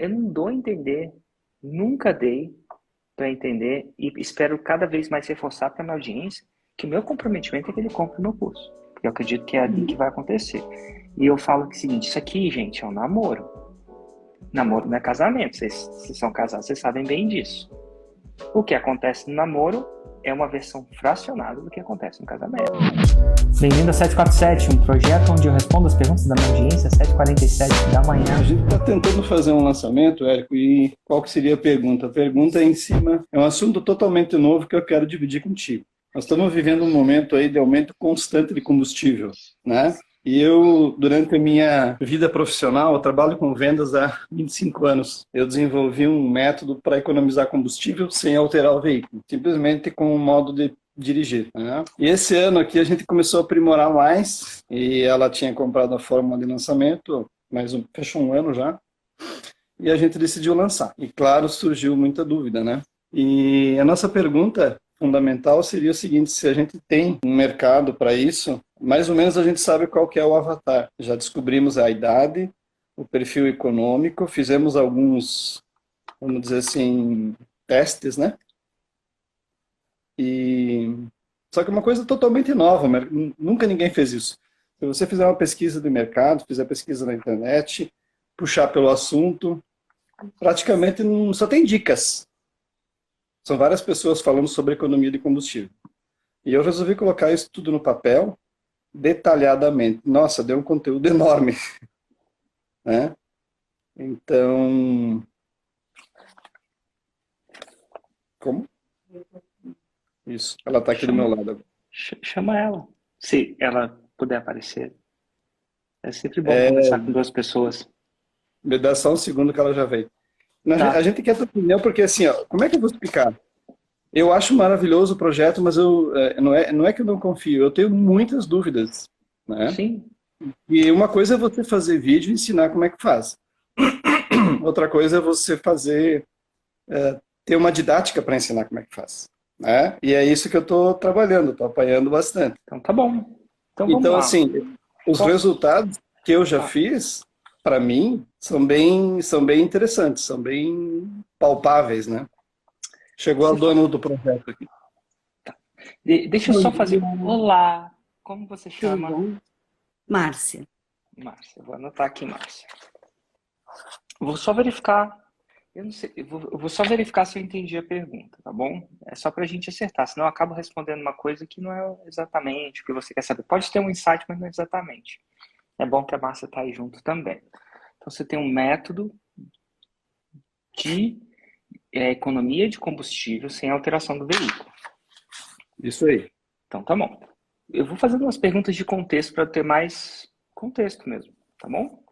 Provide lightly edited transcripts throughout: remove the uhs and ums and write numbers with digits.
eu não dou a entender, nunca dei para entender e espero cada vez mais reforçar para a minha audiência que o meu comprometimento é que ele compre o meu curso. Porque eu acredito que é ali que vai acontecer. E eu falo que é o seguinte, isso aqui, gente, é um namoro. Namoro não é casamento. Vocês são casados, vocês sabem bem disso. O que acontece no namoro é uma versão fracionada do que acontece no casamento. Bem-vindo a 747, um projeto onde eu respondo as perguntas da minha audiência às 7h47 da manhã. A gente está tentando fazer um lançamento, Érico, e qual que seria a pergunta? A pergunta é em cima, é um assunto totalmente novo que eu quero dividir contigo. Nós estamos vivendo um momento aí de aumento constante de combustível, né? E eu, durante a minha vida profissional, eu trabalho com vendas há 25 anos. Eu desenvolvi um método para economizar combustível sem alterar o veículo, simplesmente com um modo de dirigir, né? E esse ano aqui a gente começou a aprimorar mais, e ela tinha comprado a fórmula de lançamento, fechou um ano já, e a gente decidiu lançar. E claro, surgiu muita dúvida, né? E a nossa pergunta fundamental seria o seguinte: se a gente tem um mercado para isso, mais ou menos a gente sabe qual que é o avatar. Já descobrimos a idade, o perfil econômico, fizemos alguns, vamos dizer assim, testes, né? E só que é uma coisa totalmente nova, nunca ninguém fez isso. Se você fizer uma pesquisa de mercado, fizer pesquisa na internet, puxar pelo assunto, praticamente só tem dicas. São várias pessoas falando sobre economia de combustível. E eu resolvi colocar isso tudo no papel, detalhadamente. Nossa, deu um conteúdo enorme, né? Então, como? Isso, ela está aqui do meu lado. Chama ela, se ela puder aparecer. É sempre bom conversar com duas pessoas. Me dá só um segundo que ela já veio. Tá. A gente quer tua opinião porque, assim, ó, como é que eu vou explicar? Eu acho maravilhoso o projeto, mas não é que eu não confio, eu tenho muitas dúvidas, né? Sim. E uma coisa é você fazer vídeo e ensinar como é que faz. Outra coisa é você ter uma didática para ensinar como é que faz, né? E é isso que eu estou trabalhando, estou apanhando bastante. Então tá bom. Então vamos Então, lá. assim, os resultados que eu já fiz, para mim, são bem interessantes, são bem palpáveis, né? Chegou a dona do projeto aqui. Tá. Deixa eu só fazer. Olá, como você chama? Tudo bom? Márcia. Márcia, vou anotar aqui, Márcia. Vou só verificar. Eu não sei, eu vou só verificar se eu entendi a pergunta, tá bom? É só pra gente acertar, senão eu acabo respondendo uma coisa que não é exatamente o que você quer saber. Pode ter um insight, mas não é exatamente. É bom que a Márcia tá aí junto também. Então você tem um método de economia de combustível sem alteração do veículo. Isso aí. Então tá bom. Eu vou fazer umas perguntas de contexto para ter mais contexto mesmo, tá bom?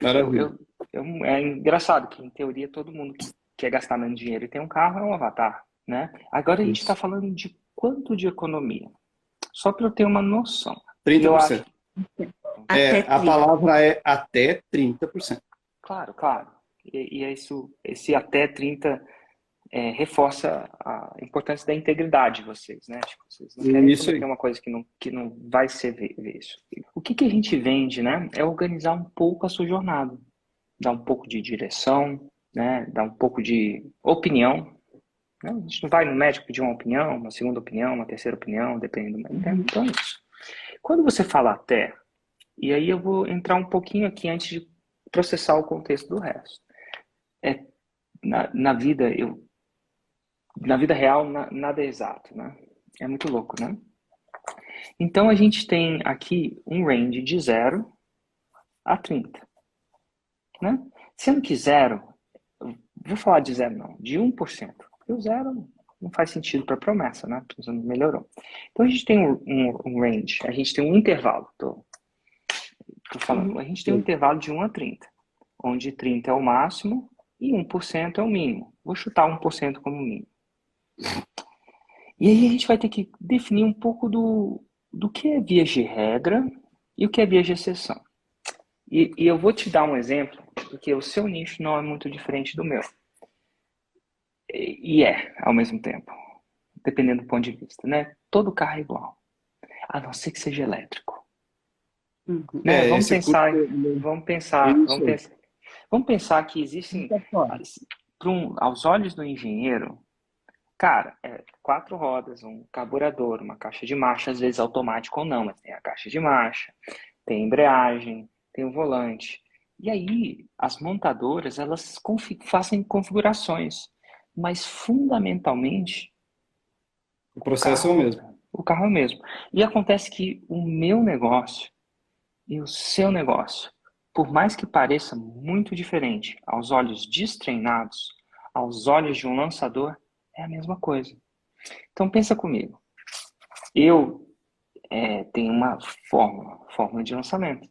É engraçado que, em teoria, todo mundo que quer gastar menos dinheiro e tem um carro é um avatar, né? Agora a gente está falando de quanto de economia? Só para eu ter uma noção. 30%. Eu acho... A palavra é até 30%. Claro, claro. E é isso, esse até 30% reforça a importância da integridade de vocês, né? Acho que vocês não querem prometer uma coisa que não vai ser isso. O que a gente vende, né? É organizar um pouco a sua jornada. Dar um pouco de direção, né? Dar um pouco de opinião. Né? A gente não vai no médico pedir uma opinião, uma segunda opinião, uma terceira opinião, dependendo do médico. Então é isso. Quando você fala até, e aí eu vou entrar um pouquinho aqui antes de processar o contexto do resto. Na vida real, nada é exato, né? É muito louco, né? Então, a gente tem aqui um range de 0 a 30, né? Sendo que 0, vou falar de 0 não, de 1%. Porque o 0 não faz sentido para promessa, né? Porque não melhorou. Então, a gente tem um range, a gente tem um intervalo, tô falando, a gente tem um intervalo de 1 a 30, onde 30 é o máximo e 1% é o mínimo. Vou chutar 1% como mínimo. E aí a gente vai ter que definir um pouco do que é vias de regra e o que é vias de exceção. E eu vou te dar um exemplo, porque o seu nicho não é muito diferente do meu. E ao mesmo tempo, dependendo do ponto de vista, né? Todo carro é igual, a não ser que seja elétrico. Né? Vamos pensar. Vamos pensar que existem, aos olhos do engenheiro, cara, 4 rodas, um carburador, uma caixa de marcha, às vezes automático ou não, mas tem a caixa de marcha, tem a embreagem, tem o volante. E aí, as montadoras, elas fazem configurações, mas fundamentalmente, O processo é o mesmo. o carro é o mesmo. E acontece que o meu negócio e o seu negócio, por mais que pareça muito diferente aos olhos destreinados, aos olhos de um lançador, é a mesma coisa. Então pensa comigo. Eu tenho uma fórmula de lançamento.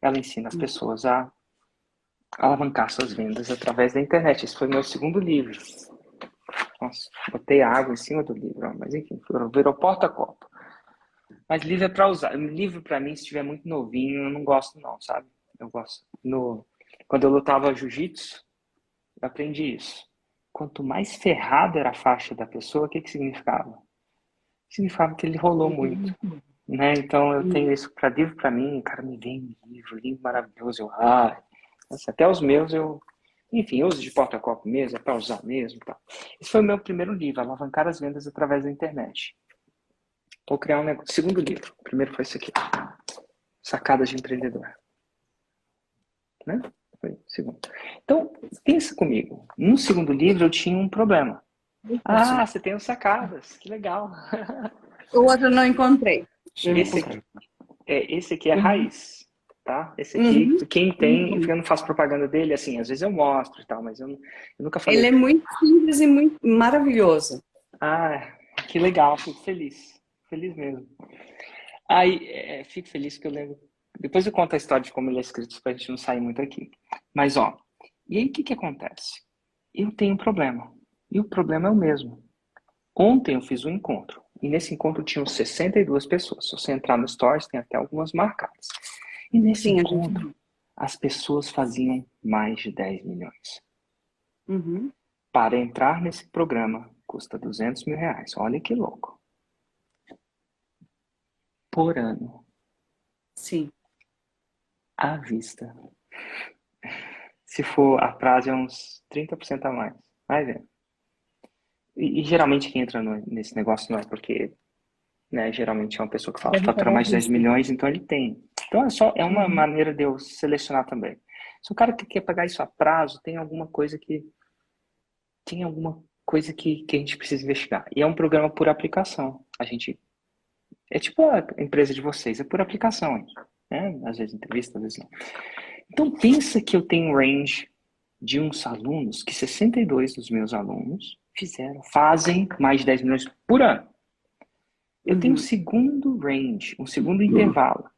Ela ensina as pessoas a alavancar suas vendas através da internet. Esse foi meu segundo livro. Nossa, botei água em cima do livro, mas enfim, virou porta-copo. Mas livro é para usar. Livro para mim, se estiver muito novinho, eu não gosto não, sabe? Eu gosto. Quando eu lutava jiu-jitsu, eu aprendi isso. Quanto mais ferrada era a faixa da pessoa, o que significava? Significava que ele rolou muito, né? Então eu tenho isso para livro para mim, o cara me vem livro maravilhoso, até os meus enfim, eu uso de porta-copo mesmo, é para usar mesmo, tá? Esse foi o meu primeiro livro, Alavancar as Vendas através da Internet. Vou criar um negócio. Segundo livro. O primeiro foi esse aqui. Sacadas de Empreendedor. Né? Foi o segundo. Então, pensa comigo. No segundo livro eu tinha um problema. Ah, você tem os sacadas. Que legal. O outro eu não encontrei. Esse aqui é a raiz. Tá? Esse aqui, quem tem, eu não faço propaganda dele, assim, às vezes eu mostro e tal, mas eu nunca falei. Ele é muito simples e muito maravilhoso. Ah, que legal, fico feliz. Feliz mesmo. Aí, fico feliz que eu lembro. Depois eu conto a história de como ele é escrito, pra gente não sair muito aqui. Mas, e aí o que acontece? Eu tenho um problema. E o problema é o mesmo. Ontem eu fiz um encontro. E nesse encontro tinham 62 pessoas. Se você entrar no Stories, tem até algumas marcadas. E nesse encontro, as pessoas faziam mais de 10 milhões. Para entrar nesse programa, custa R$200 mil. Olha que louco. Por ano. Sim. À vista. Se for a prazo, é uns 30% a mais. Vai vendo. E geralmente quem entra nesse negócio não é porque, né, geralmente é uma pessoa que fatura mais de 10 milhões, então ele tem. Então é uma maneira de eu selecionar também. Se o cara que quer pagar isso a prazo, tem alguma coisa que a gente precisa investigar. E é um programa por aplicação. É tipo a empresa de vocês, é por aplicação. Né? Às vezes entrevista, às vezes não. Então pensa que eu tenho um range de uns alunos, que 62 dos meus alunos fazem mais de 10 milhões por ano. Eu tenho um segundo range, um segundo intervalo.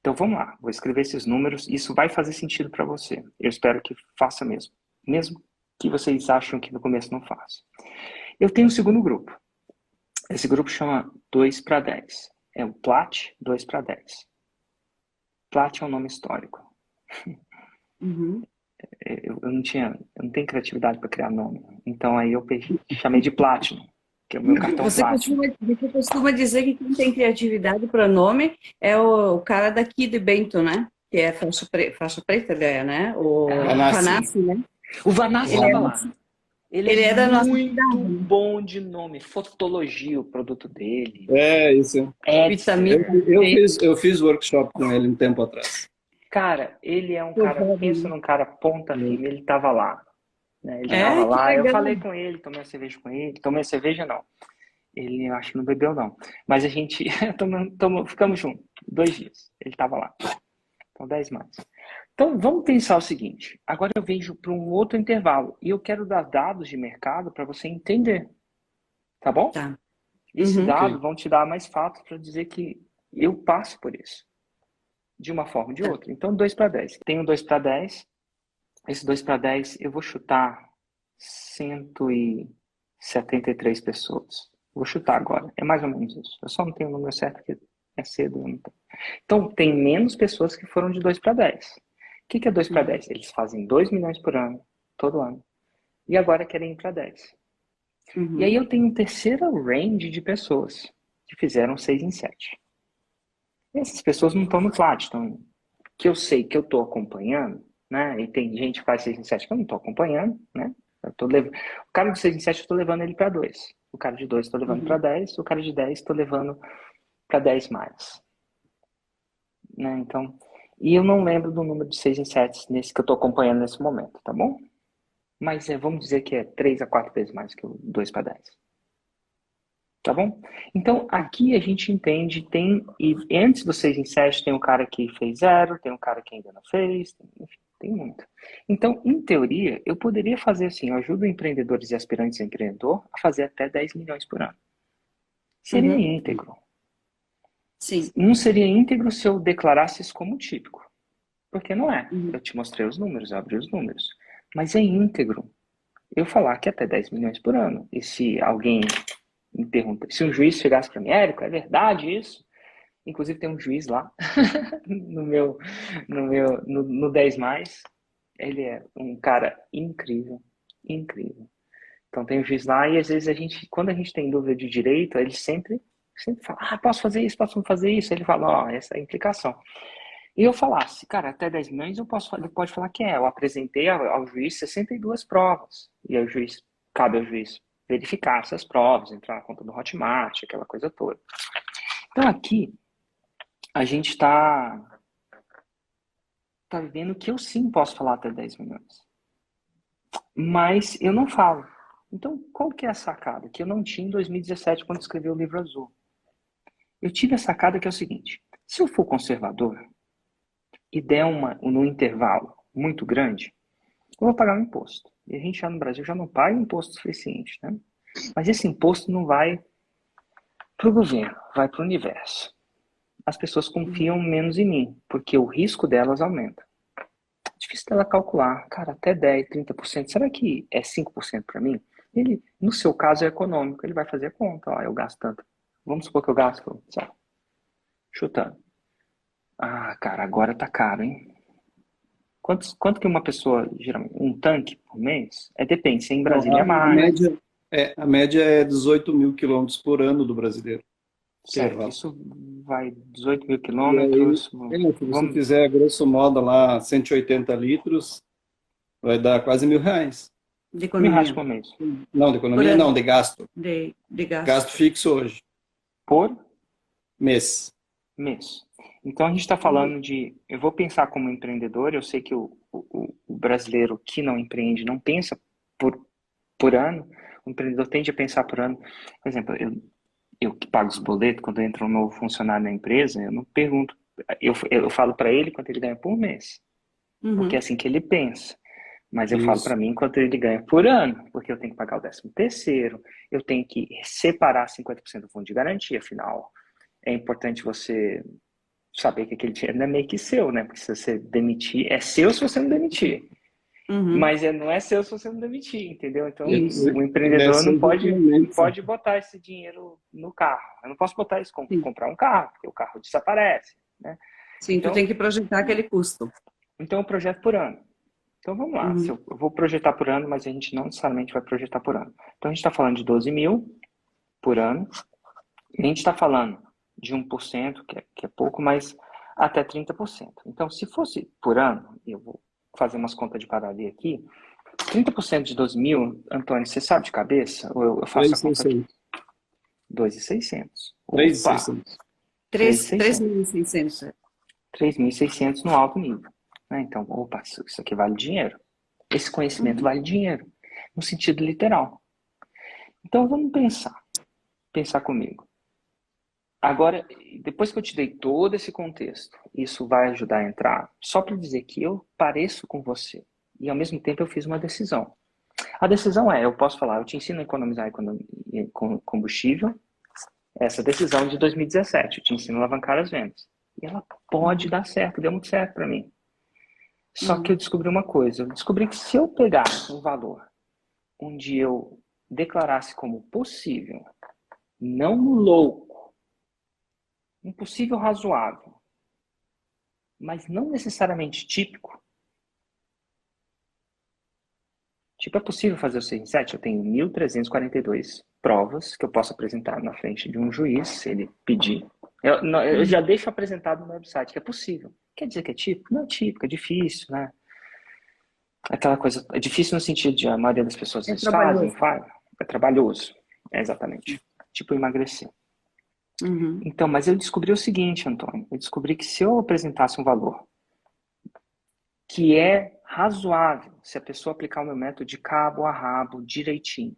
Então vamos lá, vou escrever esses números, isso vai fazer sentido para você. Eu espero que faça mesmo. Mesmo que vocês acham que no começo não faça. Eu tenho um segundo grupo. Esse grupo chama 2 para 10. É o Plat 2 para 10. Plat é um nome histórico. Eu não tenho criatividade para criar nome. Então aí eu chamei de Platinum, que é o meu cartão Platinum. Você costuma dizer que quem tem criatividade para nome é o cara daqui de Bento, né? Que é faixa preta, né? O Vanassi, né? O Vanassi estava lá. Ele é da nossa muito bom de nome. Fotologia, o produto dele. É, isso. Eu fiz workshop com ele um tempo atrás. Cara, ele é um cara, pensa num cara ponta firme, ele tava lá. Né? Ele tava lá, eu falei com ele, tomei uma cerveja com ele. Tomei cerveja, não. Ele, eu acho que não bebeu, não. Mas a gente, ficamos juntos, 2 dias. Ele tava lá. Então, 10 mais. Então, vamos pensar o seguinte. Agora eu vejo para um outro intervalo. E eu quero dar dados de mercado para você entender. Tá bom? Tá. Esses dados vão te dar mais fatos para dizer que eu passo por isso. De uma forma ou de outra. Então, 2 para 10. Tenho 2 para 10. Esse 2 para 10, eu vou chutar 173 pessoas. Vou chutar agora. É mais ou menos isso. Eu só não tenho o número certo porque é cedo. Então, tem menos pessoas que foram de 2 para 10. O que é 2 para 10? Eles fazem 2 milhões por ano, todo ano. E agora querem ir para 10. E aí eu tenho um terceiro range de pessoas que fizeram 6 em 7. Essas pessoas não estão no Platinum. Que eu sei que eu estou acompanhando, né? E tem gente que faz 6 em 7 que eu não estou acompanhando, né? O cara de 6 em 7 eu estou levando ele para 2. O cara de 2 estou levando para 10. O cara de 10 estou levando para 10 mais. Né? Então, e eu não lembro do número de 6 em 7 nesse que eu estou acompanhando nesse momento, tá bom? Mas vamos dizer que é 3 a 4 vezes mais que o 2 para 10. Tá bom? Então, aqui a gente entende, e antes do 6 em 7 tem um cara que fez 0, tem um cara que ainda não fez, enfim, tem muito. Então, em teoria, eu poderia fazer assim, eu ajudo empreendedores e aspirantes a empreendedor a fazer até 10 milhões por ano. Seria íntegro. Sim. Não seria íntegro se eu declarasse isso como típico. Porque não é. Eu te mostrei os números, eu abri os números. Mas é íntegro eu falar que é até 10 milhões por ano. E se alguém me pergunta, se um juiz chegasse para mim, Érico, é verdade isso? Inclusive tem um juiz lá no 10 mais. Ele é um cara incrível, incrível. Então tem um juiz lá e às vezes quando a gente tem dúvida de direito, ele sempre fala, posso fazer isso, posso fazer isso. Ele fala, essa é a implicação. E eu falasse, cara, até 10 milhões ele pode falar que eu apresentei ao juiz 62 provas. E aí cabe ao juiz verificar essas provas, entrar na conta do Hotmart, aquela coisa toda. Então aqui, a gente está vendo que eu sim posso falar até 10 milhões. Mas eu não falo. Então, qual que é a sacada? Que eu não tinha em 2017, quando escrevi o livro azul. Eu tive a sacada que é o seguinte, se eu for conservador e der num intervalo muito grande, eu vou pagar um imposto. E a gente já no Brasil já não paga imposto suficiente, né? Mas esse imposto não vai para o governo, vai para o universo. As pessoas confiam menos em mim, porque o risco delas aumenta. É difícil dela calcular, cara, até 10, 30%, será que é 5% para mim? Ele, no seu caso, é econômico, ele vai fazer a conta, eu gasto tanto. Vamos supor que eu gasto, sabe, chutando. Cara, agora tá caro, hein? Quanto que uma pessoa, geralmente, um tanque por mês? Depende, se em Brasília é mais. A média é 18 mil quilômetros por ano do brasileiro. Certo, isso vai 18 mil quilômetros. Se você fizer, grosso modo, lá 180 litros, vai dar quase R$1.000. De economia. R$1.000 por mês. Não, de economia não, de gasto. De gasto. Gasto fixo hoje. Por? Mês. Então a gente está falando eu vou pensar como empreendedor, eu sei que o brasileiro que não empreende não pensa por ano, o empreendedor tende a pensar por ano. Por exemplo, eu que pago os boletos, quando entra um novo funcionário na empresa, eu não pergunto, eu falo para ele quanto ele ganha por mês, porque é assim que ele pensa. Mas eu falo para mim quanto ele ganha por ano, porque eu tenho que pagar o 13º, eu tenho que separar 50% do fundo de garantia, afinal, é importante você saber que aquele dinheiro não é meio que seu, né? Porque se você demitir, é seu se você não demitir. Mas não é seu se você não demitir, entendeu? Então, o empreendedor não pode botar esse dinheiro no carro. Eu não posso botar isso como comprar um carro, porque o carro desaparece, né? Sim, então, tu tem que projetar aquele custo. Então, eu projeto por ano. Então, vamos lá. Eu vou projetar por ano, mas a gente não necessariamente vai projetar por ano. Então, a gente está falando de 12 mil por ano. A gente está falando de 1%, que é pouco, mas até 30%. Então, se fosse por ano, eu vou fazer umas contas de paralelo aqui, 30% de 12 mil, Antônio, você sabe de cabeça? Ou eu faço a conta aqui? 2.600. 3.600. 3.600. 3.600 no alto nível. Né? Então, isso aqui vale dinheiro. Esse conhecimento vale dinheiro, no sentido literal. Então, vamos pensar comigo. Agora, depois que eu te dei todo esse contexto, isso vai ajudar a entrar, só para dizer que eu pareço com você e ao mesmo tempo eu fiz uma decisão. A decisão eu posso falar, eu te ensino a economizar combustível, essa decisão de 2017, eu te ensino a alavancar as vendas. E ela pode dar certo, deu muito certo para mim. Só que eu descobri uma coisa, eu descobri que se eu pegasse um valor onde eu declarasse como possível, não louco, impossível razoável, mas não necessariamente típico. Tipo, é possível fazer o 6 em 7? Eu tenho 1.342 provas que eu posso apresentar na frente de um juiz, se ele pedir. Eu já deixo apresentado no website que é possível. Quer dizer que é típico? Não é típico, é difícil, né? Aquela coisa, é difícil no sentido de a maioria das pessoas É fazem, trabalhoso. é trabalhoso. É exatamente. Tipo emagrecer. Uhum. Então, mas eu descobri o seguinte, Antônio. Eu descobri que se eu apresentasse um valor que é razoável, se a pessoa aplicar o meu método de cabo a rabo, direitinho.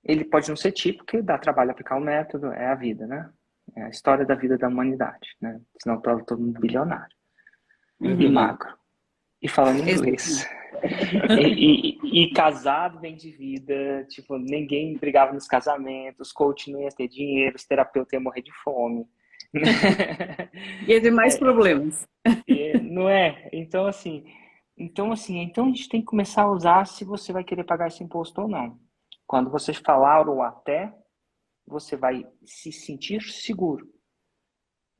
Ele pode não ser típico, porque dá trabalho aplicar o método, é a vida, né? É a história da vida da humanidade, né? Senão estava todo mundo bilionário É e verdade. magro. E falando inglês. Exatamente. E casado bem de vida, tipo, ninguém brigava nos casamentos, coach não ia ter dinheiro, os terapeutas iam morrer de fome. Ia ter mais problemas. Não é? Então a gente tem que começar a usar se você vai querer pagar esse imposto ou não. Quando vocês falaram até, você vai se sentir seguro.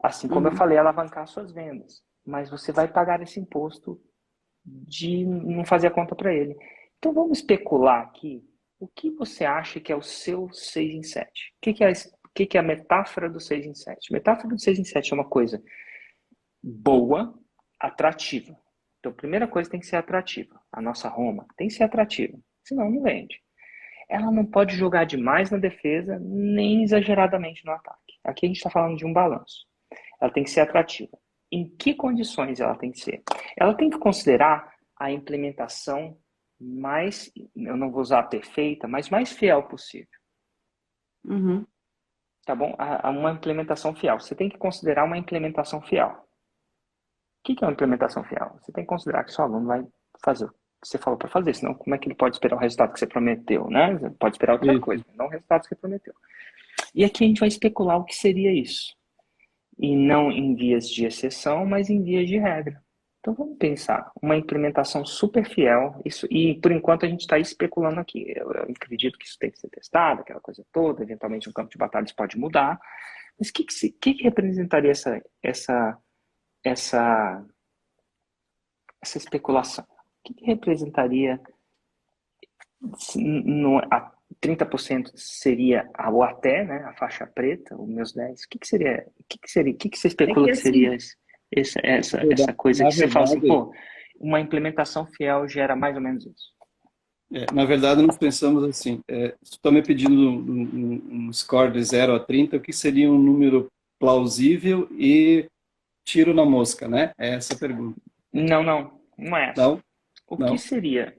Assim como eu Uhum. falei, alavancar suas vendas. Mas você vai pagar esse imposto de não fazer a conta para ele. Então vamos especular aqui. O que você acha que é o seu 6 em 7? O que é a metáfora do 6 em 7? A metáfora do 6 em 7 é uma coisa boa, atrativa. Então, a primeira coisa tem que ser atrativa. A nossa Roma tem que ser atrativa, senão não vende. Ela não pode jogar demais na defesa, nem exageradamente no ataque. Aqui a gente está falando de um balanço. Ela tem que ser atrativa. Em que condições ela tem que ser? Ela tem que considerar a implementação mais, eu não vou usar perfeita, mas mais fiel possível. Uhum. Tá bom? Uma implementação fiel. Você tem que considerar uma implementação fiel. O que é uma implementação fiel? Você tem que considerar que seu aluno vai fazer o que você falou para fazer, senão como é que ele pode esperar o resultado que você prometeu, né? Você pode esperar outra coisa, não o resultado que você prometeu. E aqui a gente vai especular o que seria isso. E não em vias de exceção, mas em vias de regra. Então vamos pensar, uma implementação super fiel, isso, e por enquanto a gente está especulando aqui. Eu acredito que isso tem que ser testado, aquela coisa toda, eventualmente um campo de batalhas pode mudar. Mas o que representaria essa especulação? O que representaria a 30% seria o até, né, a faixa preta, os meus 10. O que seria? O que você É especula que que seria assim, essa coisa Na que você fala assim, verdade, pô, uma implementação fiel gera mais ou menos isso? na verdade, nós pensamos assim, se tu está me pedindo um score de 0 a 30, o que seria um número plausível e tiro na mosca, né? É essa a pergunta. Não é essa. Não? O que Não? seria?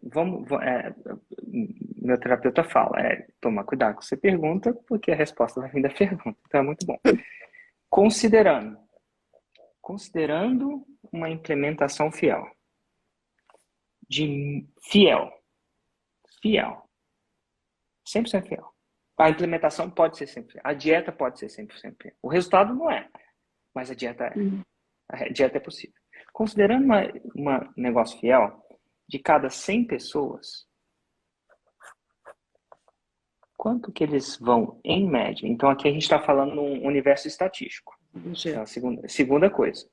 Meu terapeuta fala, tomar cuidado com o que você pergunta, porque a resposta vai vir da pergunta. Então é muito bom. Considerando uma implementação fiel, fiel, 100% fiel. A implementação pode ser 100%, a dieta pode ser 100% fiel. O resultado não é, mas a dieta é. A dieta é possível. Considerando uma negócio fiel, de cada 100 pessoas, quanto que eles vão em média? Então aqui a gente está falando num universo estatístico. Então, a segunda coisa.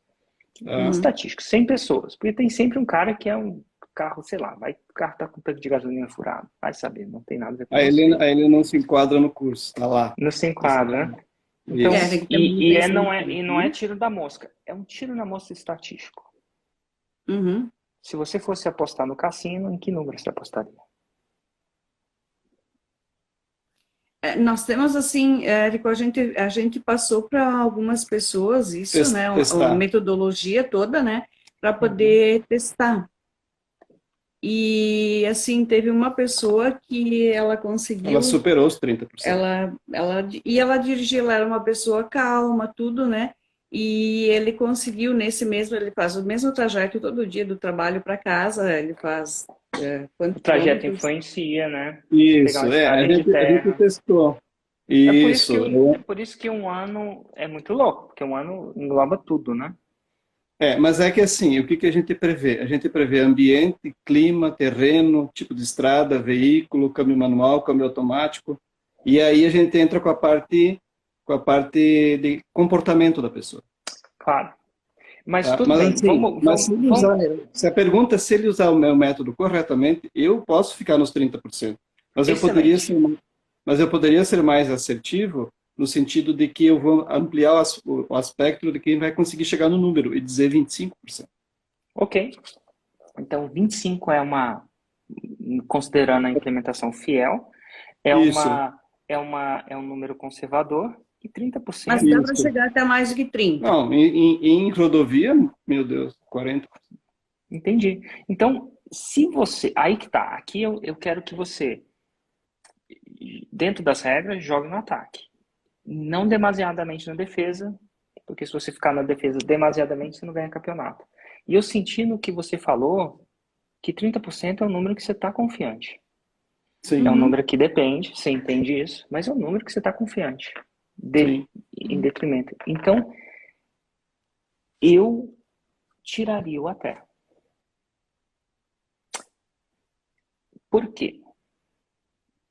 Estatístico, 100 pessoas. Porque tem sempre um cara que é um carro, sei lá, o carro tá com tanque de gasolina furado. Vai saber, não tem nada a ver com Aí você. ele não se enquadra no curso, tá lá. Não se enquadra, né? Então, não é tiro da mosca, é um tiro na mosca estatístico. Uhum. Se você fosse apostar no cassino, em que número você apostaria? Nós temos assim, Érico, a gente passou para algumas pessoas isso, né, a metodologia toda, né, para poder testar. E assim, teve uma pessoa que ela conseguiu. Ela superou os 30%. Ela dirigia, ela era uma pessoa calma, tudo, né? E ele conseguiu ele faz o mesmo trajeto todo dia do trabalho para casa, ele faz o trajeto influencia, né? Isso, a gente testou. É por isso que um ano é muito louco, porque um ano engloba tudo, né? Mas é que assim, o que a gente prevê? A gente prevê ambiente, clima, terreno, tipo de estrada, veículo, câmbio manual, câmbio automático, e aí a gente entra com a parte de comportamento da pessoa. Claro. Mas tudo bem, assim, se a pergunta é se ele usar o meu método corretamente, eu posso ficar nos 30%. Mas eu poderia ser mais assertivo no sentido de que eu vou ampliar o aspecto de quem vai conseguir chegar no número e dizer 25%. Ok. Então, 25 é considerando a implementação fiel, Isso, é um número conservador e Mas 30%. dá para isso. chegar até mais do que 30. Não, em rodovia, meu Deus, 40. Entendi. Então, se você. Aí que tá. Aqui eu quero que você, dentro das regras, jogue no ataque. Não demasiadamente na defesa, porque se você ficar na defesa demasiadamente, você não ganha campeonato. E eu senti no que você falou que 30% é um número que você está confiante. Sim, É um Uhum. número que depende, você entende isso, mas é um número que você está confiante. sim. Em detrimento. Então, eu tiraria o até. Por quê?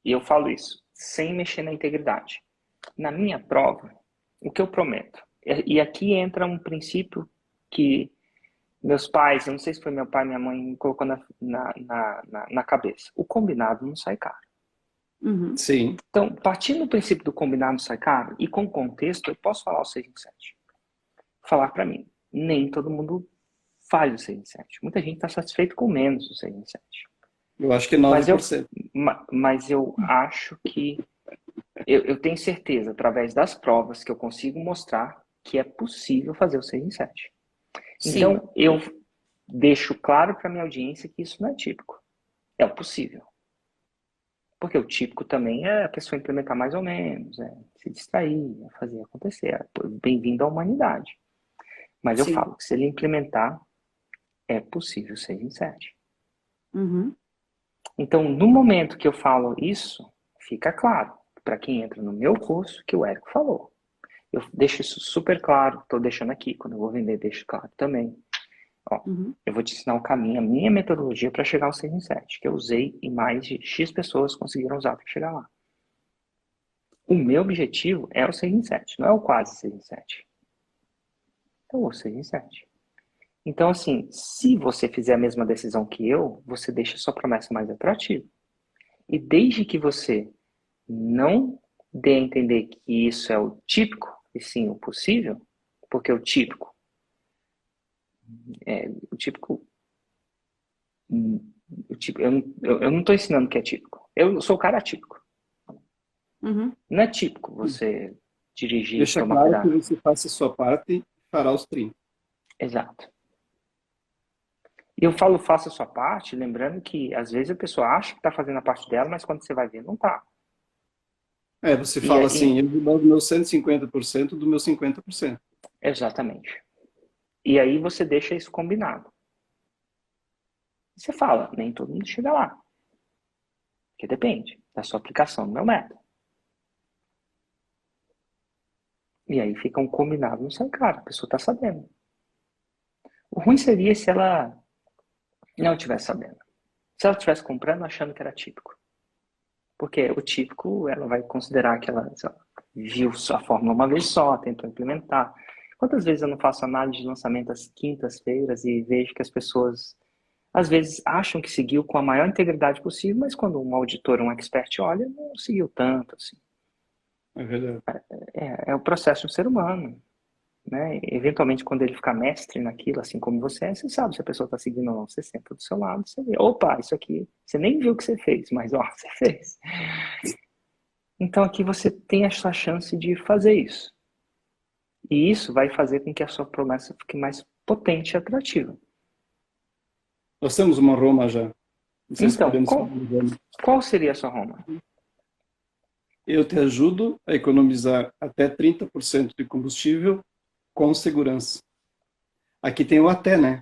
E eu falo isso sem mexer na integridade. Na minha prova, o que eu prometo? E aqui entra um princípio que meus pais, eu não sei se foi meu pai, minha mãe, me colocou na cabeça. O combinado não sai caro. Uhum. Sim, Então, partindo do princípio do combinado não sai caro, e com contexto, eu posso falar o 6 em 7. Falar para mim, nem todo mundo faz o 6 em 7. Muita gente está satisfeito com menos o 6 em 7. eu acho que Mas eu, 9%. mas eu acho que eu tenho certeza, através das provas, que eu consigo mostrar que é possível fazer o 6 em 7. Sim. Então, eu deixo claro para minha audiência que isso não é típico. É o possível. Porque o típico também é a pessoa implementar mais ou menos, se distrair, fazer acontecer. Bem-vindo à humanidade. Mas eu Sim. falo que se ele implementar, é possível 6 em 7. Uhum. Então, no momento que eu falo isso, fica claro para quem entra no meu curso que o Érico falou. Eu deixo isso super claro, estou deixando aqui, quando eu vou vender, deixo claro também. Ó, Uhum. eu vou te ensinar o caminho, a minha metodologia para chegar ao 6 em 7, que eu usei e mais de X pessoas conseguiram usar para chegar lá. O meu objetivo é o 6 em 7, não é o quase 6 em 7. É o 6 em 7. Então, assim, se você fizer a mesma decisão que eu, você deixa a sua promessa mais atrativa. E desde que você não dê a entender que isso é o típico, e sim o possível, porque o típico, o típico, eu não estou ensinando que é típico. Eu sou o cara atípico. Uhum. Não é típico você dirigir, Deixa tomar claro que cuidado. você faça a sua parte e fará os 30. Exato. E eu falo, faça a sua parte, lembrando que às vezes a pessoa acha que está fazendo a parte dela, mas quando você vai ver, não está. Você E fala assim, aí, eu vou dar o meu 150% do meu 50%. exatamente. E aí você deixa isso combinado. Você fala, nem todo mundo chega lá. Porque depende da sua aplicação do meu método. E aí fica um combinado, não sai caro, a pessoa está sabendo. O ruim seria se ela não estivesse sabendo. Se ela estivesse comprando achando que era típico. Porque o típico, ela vai considerar que ela viu a fórmula uma vez só, tentou implementar. Quantas vezes eu não faço análise de lançamento às quintas-feiras e vejo que as pessoas, às vezes, acham que seguiu com a maior integridade possível, mas quando um auditor, um expert olha, não seguiu tanto, assim. É verdade. É o processo do ser humano, né? Eventualmente, quando ele ficar mestre naquilo, assim como você sabe se a pessoa está seguindo ou não. Você senta do seu lado, você vê, opa, isso aqui, você nem viu o que você fez, mas ó, você fez. Então aqui você tem essa chance de fazer isso. E isso vai fazer com que a sua promessa fique mais potente e atrativa. Nós temos uma Roma já. Não sei se Então, podemos falar de Roma. qual seria a sua Roma? Eu te ajudo a economizar até 30% de combustível com segurança. Aqui tem o até, né?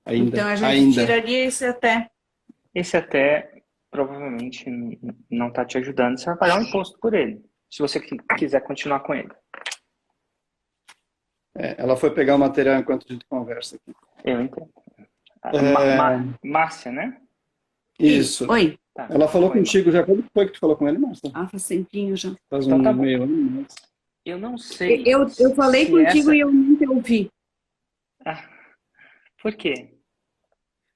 Então a gente tiraria esse até. Esse até provavelmente não está te ajudando. Você vai pagar um imposto por ele, se você quiser continuar com ele. Ela foi pegar o material enquanto a gente conversa aqui. Eu entendo. Márcia, né? Isso. Oi. Tá. Ela falou Oi, contigo já. Quando foi que tu falou com ele, Márcia? Faz tempinho já. Faz então, tá bom. meio ano, mas... Eu não sei. Eu falei contigo e eu não te ouvi. Por quê?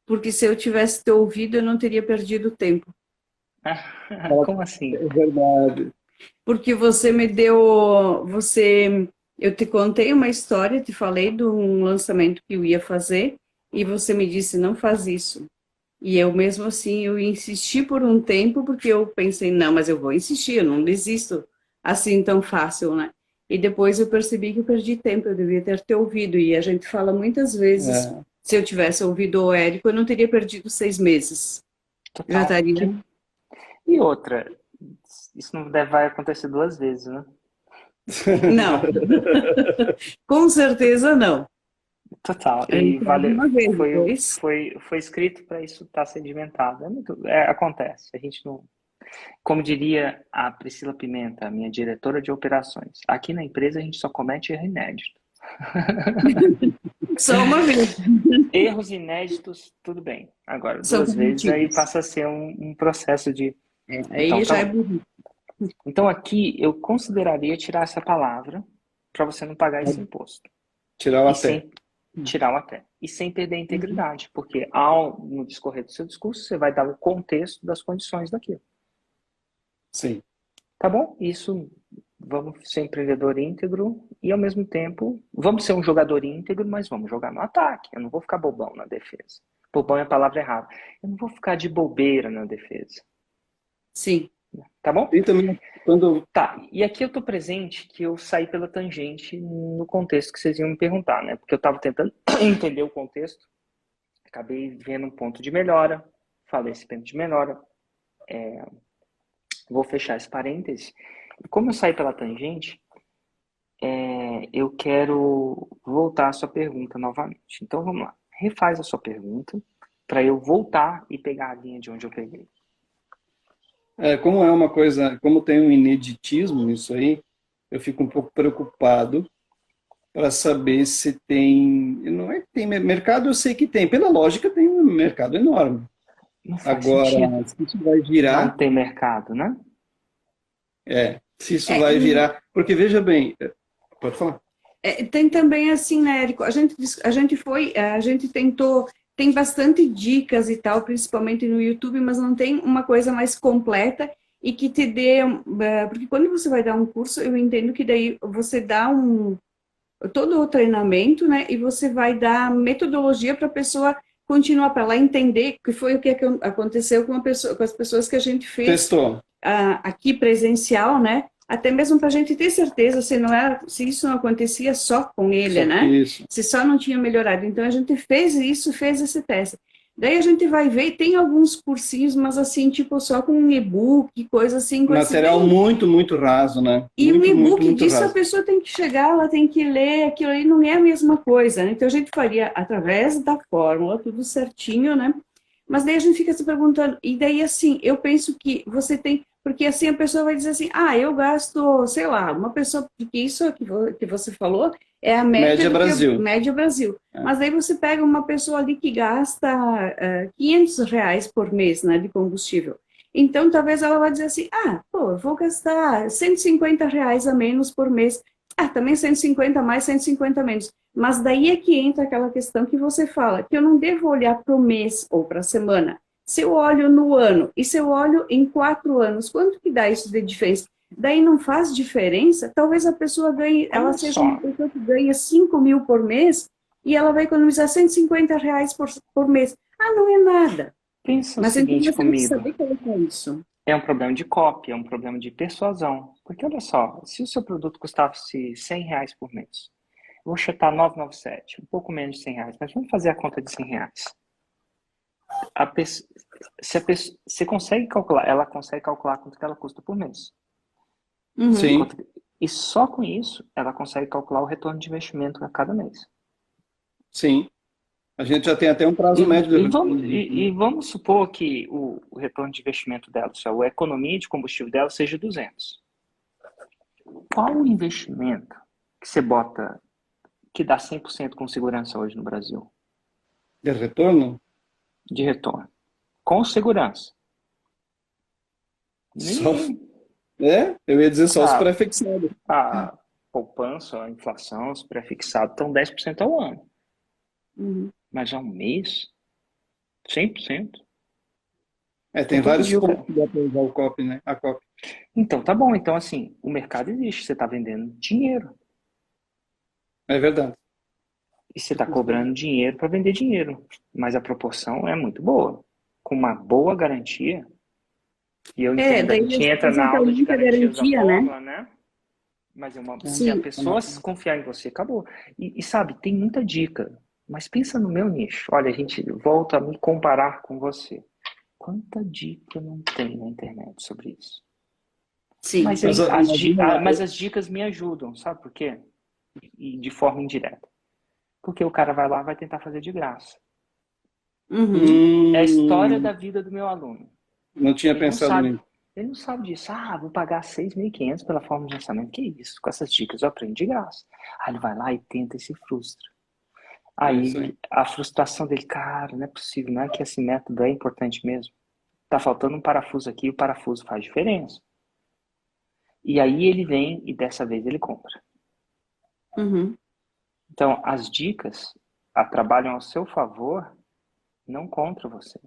Porque se eu tivesse te ouvido, eu não teria perdido tempo. Como assim? É verdade. Porque você me deu... Eu te contei uma história, te falei de um lançamento que eu ia fazer, e você me disse, não faz isso. E eu mesmo assim, eu insisti por um tempo, porque eu pensei, não, mas eu vou insistir, eu não desisto assim tão fácil, né? E depois eu percebi que eu perdi tempo, eu devia ter te ouvido. E a gente fala muitas vezes, É, se eu tivesse ouvido o Érico, eu não teria perdido 6 meses. Já Total. estaria. E outra, isso não deve, vai acontecer duas vezes, né? Não, com certeza não. Total. A gente E faz vale, uma vez, foi, depois. foi escrito para isso estar sedimentado. Acontece. A gente não. Como diria a Priscila Pimenta, minha diretora de operações, aqui na empresa a gente só comete erro inédito. Só uma vez. Erros inéditos, tudo bem. Agora, São duas vezes aí permitidos. passa a ser um processo de. Então, Aí já é burrice. então aqui eu consideraria tirar essa palavra para você não pagar esse imposto. tirar o E até. sem tirar o até. E sem perder a Uhum. integridade, porque no discorrer do seu discurso, você vai dar o contexto das condições daquilo. Sim. Tá bom? Isso, vamos ser empreendedor íntegro e, ao mesmo tempo, vamos ser um jogador íntegro, mas vamos jogar no ataque. Eu não vou ficar bobão na defesa. Bobão é a palavra errada. Eu não vou ficar de bobeira na defesa. Sim. Tá bom? E também, quando... Tá, e aqui eu tô presente que eu saí pela tangente no contexto que vocês iam me perguntar, né? Porque eu tava tentando entender o contexto, acabei vendo um ponto de melhora, falei esse ponto de melhora, vou fechar esse parêntese. E como eu saí pela tangente, eu quero voltar à sua pergunta novamente. Então vamos lá, refaz a sua pergunta para eu voltar e pegar a linha de onde eu peguei. como é uma coisa, como tem um ineditismo nisso aí, eu fico um pouco preocupado para saber se tem... Não é que tem mercado, eu sei que tem. Pela lógica, tem um mercado enorme. Não faz Agora, sentido se isso vai não virar, ter mercado, né? se isso É, vai e virar... Porque, veja bem, pode falar. tem também assim, né, Érico? A gente tentou, tem bastante dicas e tal, principalmente no YouTube, mas não tem uma coisa mais completa e que te dê, porque quando você vai dar um curso, eu entendo que daí você dá todo o treinamento, né? E você vai dar metodologia para a pessoa continuar para ela entender que foi o que aconteceu com com as pessoas que a gente fez Testou. aqui presencial, né? Até mesmo para a gente ter certeza se isso não acontecia só com ele, Só né? isso. Se só não tinha melhorado. Então a gente fez isso, fez esse teste. Daí a gente vai ver, tem alguns cursinhos, mas assim, tipo, só com um e-book, coisa assim, coisa Material bem. muito, muito raso, né? E um Muito, muito, e-book muito disso a raso. pessoa tem que chegar, ela tem que ler, aquilo aí não é a mesma coisa, né? Então a gente faria através da fórmula, tudo certinho, né? Mas daí a gente fica se perguntando, e daí assim, eu penso que você tem, porque assim a pessoa vai dizer assim, eu gasto, sei lá, uma pessoa, porque isso que você falou é a média Média do que Brasil. média Brasil. É. Mas daí você pega uma pessoa ali que gasta R$ 500 por mês, né, de combustível. Então, talvez ela vá dizer assim, pô, eu vou gastar R$ 150 a menos por mês. Também 150 a mais, 150 a menos. Mas daí é que entra aquela questão que você fala, que eu não devo olhar para o mês ou para a semana. Se eu olho no ano e se eu olho em 4 anos, quanto que dá isso de diferença? Daí não faz diferença, talvez a pessoa ganhe, ela Olha seja uma só, pessoa que ganha 5 mil por mês e ela vai economizar R$ 150 por mês. Não é nada. pensa o Mas então seguinte você tem que comigo. saber colocar isso. É um problema de copy, é um problema de persuasão. Porque olha só, se o seu produto custasse R$ 100 por mês, eu vou chutar 997, um pouco menos de R$ 100, mas vamos fazer a conta de R$ 100. Se a pessoa, você consegue calcular, ela consegue calcular quanto que ela custa por mês. Uhum. Sim, E só com isso, ela consegue calcular o retorno de investimento a cada mês. sim. A gente já tem até um prazo médio de retorno. E vamos supor que o retorno de investimento dela, a economia de combustível dela seja 200. Qual o investimento que você bota que dá 100% com segurança hoje no Brasil? De retorno? De retorno. Com segurança. Só, Nenhum. eu ia dizer só os Ah, pré-fixados. a poupança, a inflação, os pré-fixados estão 10% ao ano. Uhum. Mas ao mês, 100%. Tem Todo vários dia pontos que dá para usar o copy, né? A copy. Então, tá bom. Então, assim, o mercado existe. Você está vendendo dinheiro. É verdade. E você está cobrando dinheiro para vender dinheiro. Mas a proporção é muito boa. Com uma boa garantia. E eu entendo, a Daí gente eles entra na apresentam aula de muita garantias da garantia, né? fórmula, né? Mas se a Sim. pessoa confiar em você, acabou. E sabe, tem muita dica. Mas pensa no meu nicho. Olha, a gente volta a me comparar com você. Quanta dica não tem na internet sobre isso? Sim. Mas imagina, Mas as dicas me ajudam, sabe por quê? E de forma indireta. Porque o cara vai lá e vai tentar fazer de graça. Uhum. É a história da vida do meu aluno. não tinha Ele não pensado sabe, nisso. ele não sabe disso. Ah, vou pagar 6.500 pela forma de lançamento. Que isso? Com essas dicas eu aprendo de graça. Aí ele vai lá e tenta e se frustra. É isso aí. Aí a frustração dele, cara, não é possível, não é que esse método é importante mesmo. Tá faltando um parafuso aqui, o parafuso faz diferença. E aí ele vem e dessa vez ele compra. Uhum. Então, as dicas trabalham ao seu favor, não contra você.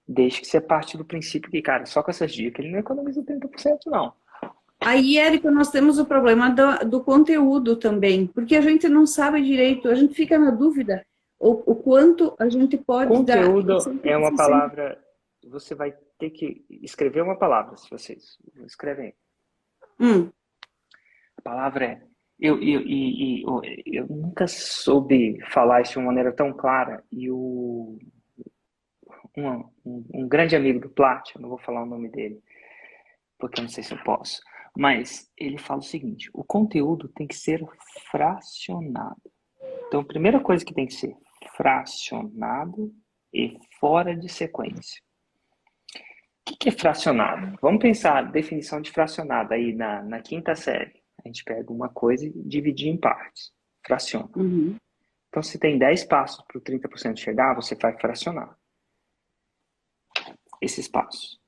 Desde que você parte do princípio que, cara, só com essas dicas ele não economiza 30%, não. Aí, Érico, nós temos o problema do conteúdo também, porque a gente não sabe direito, a gente fica na dúvida o quanto a gente pode dar. Eu Conteúdo sempre é uma disse sempre, palavra. Você vai ter que escrever uma palavra, se vocês escrevem. hum, A palavra é. Eu nunca soube falar isso de uma maneira tão clara. E um grande amigo do Plat, eu não vou falar o nome dele, porque eu não sei se eu posso, mas ele fala o seguinte: o conteúdo tem que ser fracionado. Então, a primeira coisa que tem que ser fracionado e fora de sequência. O que é fracionado? Vamos pensar a definição de fracionado aí na quinta série. A gente pega uma coisa e divide em partes. Fraciona. uhum, Então, se tem 10 passos para o 30% chegar, você vai fracionar esses passos.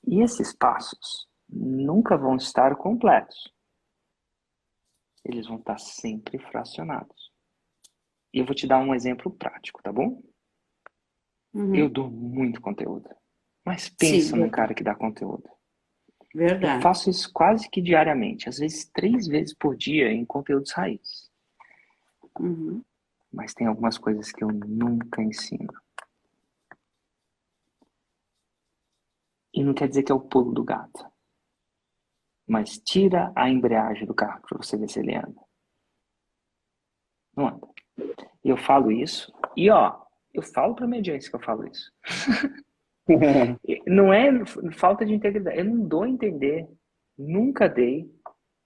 E esses passos nunca vão estar completos. Eles vão estar sempre fracionados. E eu vou te dar um exemplo prático, tá bom? Eu uhum. dou muito conteúdo. Mas Sim, pensa num cara que dá conteúdo. Eu verdade. faço isso quase que diariamente, às vezes 3 vezes por dia em conteúdos raiz. Uhum. Mas tem algumas coisas que eu nunca ensino. E não quer dizer que é o pulo do gato. Mas tira a embreagem do carro para você ver se ele anda. Não anda. E eu falo isso. E eu falo para minha audiência que eu falo isso. Não é falta de integridade. Eu não dou a entender. Nunca dei